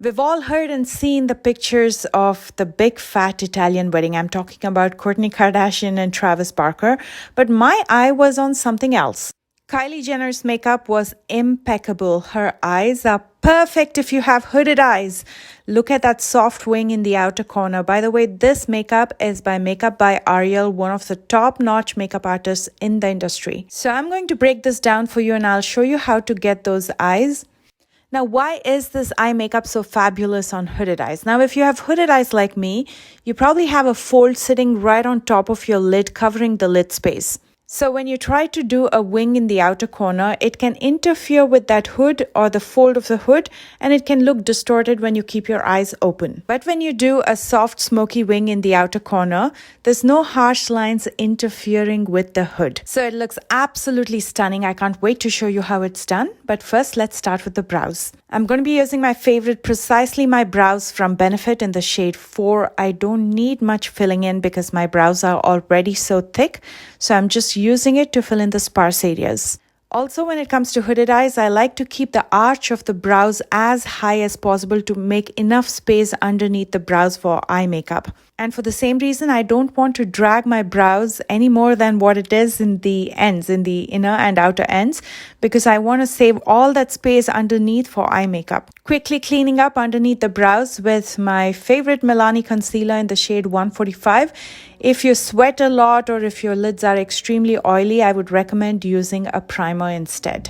We've all heard and seen the pictures of the big fat Italian wedding. I'm talking about Kourtney Kardashian and Travis Barker, but my eye was on something else. Kylie Jenner's makeup was impeccable. Her eyes are perfect if you have hooded eyes. Look at that soft wing in the outer corner. By the way, this makeup is by Makeup by Ariel, one of the top-notch makeup artists in the industry. So I'm going to break this down for you and I'll show you how to get those eyes. Now, why is this eye makeup so fabulous on hooded eyes? Now, if you have hooded eyes like me, you probably have a fold sitting right on top of your lid, covering the lid space. So when you try to do a wing in the outer corner, it can interfere with that hood or the fold of the hood, and it can look distorted when you keep your eyes open. But when you do a soft smoky wing in the outer corner, there's no harsh lines interfering with the hood. So it looks absolutely stunning. I can't wait to show you how it's done. But first, let's start with the brows. I'm going to be using my favorite Precisely My Brows from Benefit in the shade 4. I don't need much filling in because my brows are already so thick. So I'm just using it to fill in the sparse areas. Also, when it comes to hooded eyes, I like to keep the arch of the brows as high as possible to make enough space underneath the brows for eye makeup. And for the same reason, I don't want to drag my brows any more than what it is in the ends, in the inner and outer ends, because I want to save all that space underneath for eye makeup. Quickly cleaning up underneath the brows with my favorite Milani concealer in the shade 145. If you sweat a lot or if your lids are extremely oily, I would recommend using a primer instead.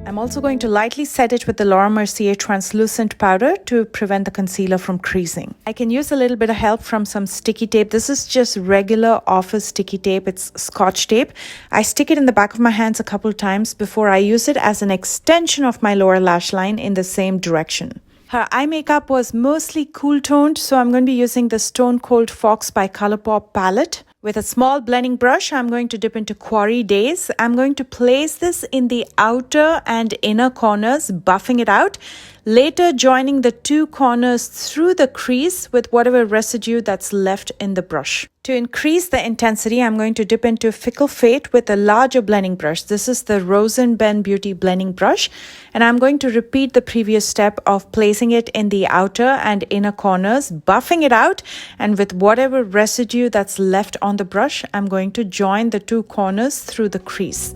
I'm also going to lightly set it with the Laura Mercier translucent powder to prevent the concealer from creasing. I can use a little bit of help from some sticky tape. This is just regular office sticky tape. It's Scotch tape. I stick it in the back of my hands a couple times before I use it as an extension of my lower lash line in the same direction. Her eye makeup was mostly cool toned, so I'm going to be using the Stone Cold Fox by Colourpop palette. With a small blending brush, I'm going to dip into Quarry Days. I'm going to place this in the outer and inner corners, buffing it out. Later, joining the two corners through the crease with whatever residue that's left in the brush. To increase the intensity, I'm going to dip into Fickle Fate with a larger blending brush. This is the Rosen Ben Beauty blending brush. And I'm going to repeat the previous step of placing it in the outer and inner corners, buffing it out. And with whatever residue that's left on the brush, I'm going to join the two corners through the crease.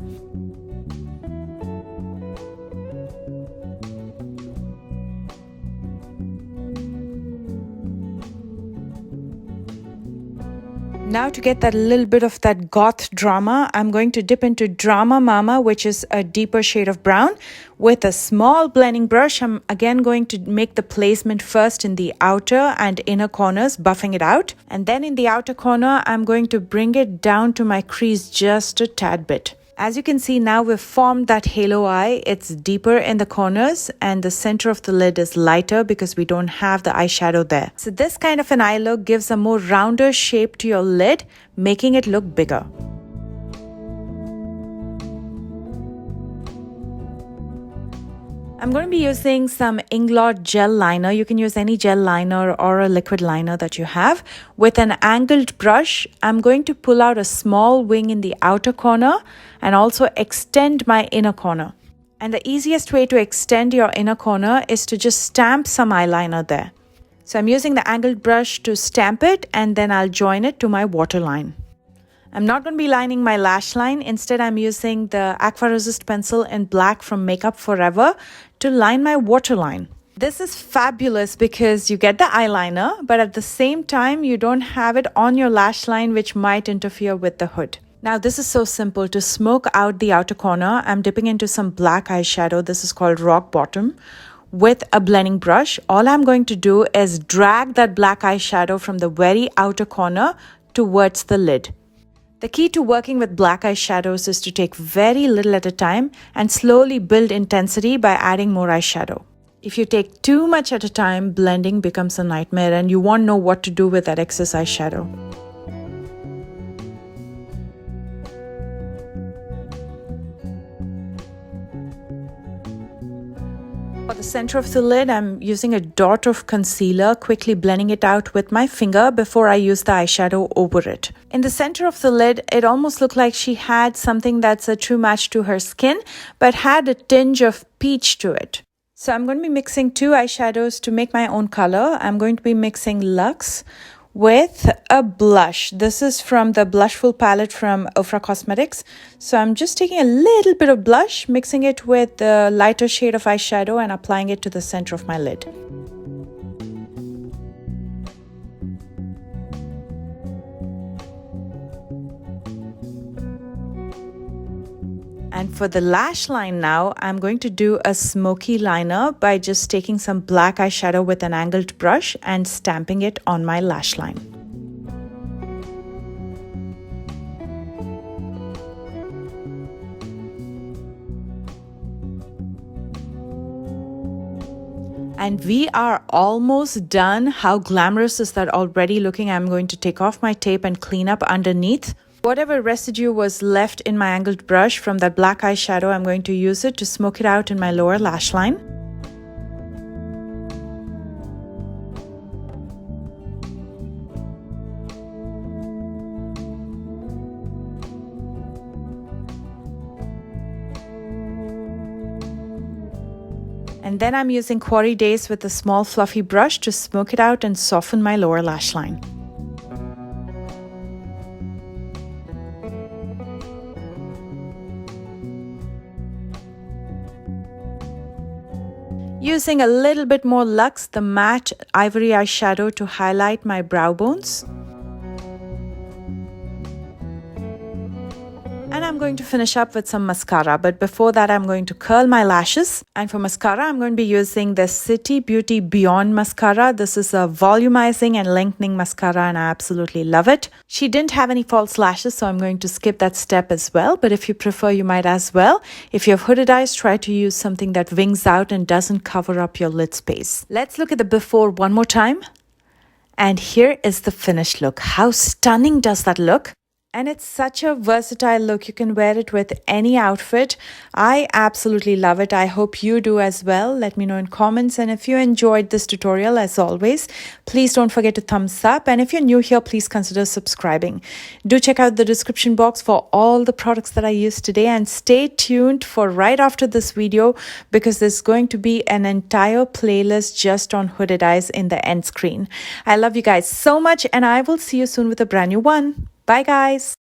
Now to get that little bit of that goth drama, I'm going to dip into Drama Mama, which is a deeper shade of brown. With a small blending brush, I'm again going to make the placement first in the outer and inner corners, buffing it out. And then in the outer corner, I'm going to bring it down to my crease just a tad bit. As you can see now, we've formed that halo eye. It's deeper in the corners and the center of the lid is lighter because we don't have the eyeshadow there. So this kind of an eye look gives a more rounder shape to your lid, making it look bigger. I'm going to be using some Inglot gel liner. You can use any gel liner or a liquid liner that you have. With an angled brush, I'm going to pull out a small wing in the outer corner and also extend my inner corner. And the easiest way to extend your inner corner is to just stamp some eyeliner there. So I'm using the angled brush to stamp it and then I'll join it to my waterline. I'm not going to be lining my lash line. Instead, I'm using the Aqua Resist pencil in black from Makeup Forever to line my waterline. This is fabulous because you get the eyeliner, but at the same time, you don't have it on your lash line, which might interfere with the hood. Now, this is so simple. To smoke out the outer corner, I'm dipping into some black eyeshadow. This is called Rock Bottom. With a blending brush, all I'm going to do is drag that black eyeshadow from the very outer corner towards the lid. The key to working with black eyeshadows is to take very little at a time and slowly build intensity by adding more eyeshadow. If you take too much at a time, blending becomes a nightmare and you won't know what to do with that excess eyeshadow. For the center of the lid, I'm using a dot of concealer, quickly blending it out with my finger before I use the eyeshadow over it. In the center of the lid, it almost looked like she had something that's a true match to her skin, but had a tinge of peach to it. So I'm going to be mixing two eyeshadows to make my own color. I'm going to be mixing Luxe with a blush. This is from the Blushful palette from Ofra Cosmetics. So I'm just taking a little bit of blush, mixing it with the lighter shade of eyeshadow and applying it to the center of my lid. And for the lash line now, I'm going to do a smoky liner by just taking some black eyeshadow with an angled brush and stamping it on my lash line. And we are almost done. How glamorous is that already looking? I'm going to take off my tape and clean up underneath. Whatever residue was left in my angled brush from that black eyeshadow, I'm going to use it to smoke it out in my lower lash line. And then I'm using Quarry Days with a small fluffy brush to smoke it out and soften my lower lash line. Using a little bit more Luxe, the matte ivory eyeshadow to highlight my brow bones. And I'm going to finish up with some mascara, but before that I'm going to curl my lashes. And for mascara, I'm going to be using the City Beauty Beyond mascara. This is a volumizing and lengthening mascara and I absolutely love it. She didn't have any false lashes, so I'm going to skip that step as well, but if you prefer, you might as well. If you have hooded eyes, try to use something that wings out and doesn't cover up your lid space. Let's look at the before one more time. And here is the finished look. How stunning does that look? And it's such a versatile look. You can wear it with any outfit. I absolutely love it. I hope you do as well. Let me know in comments. And if you enjoyed this tutorial, as always, please don't forget to thumbs up. And if you're new here, please consider subscribing. Do check out the description box for all the products that I used today. And stay tuned for right after this video because there's going to be an entire playlist just on hooded eyes in the end screen. I love you guys so much and I will see you soon with a brand new one. Bye guys.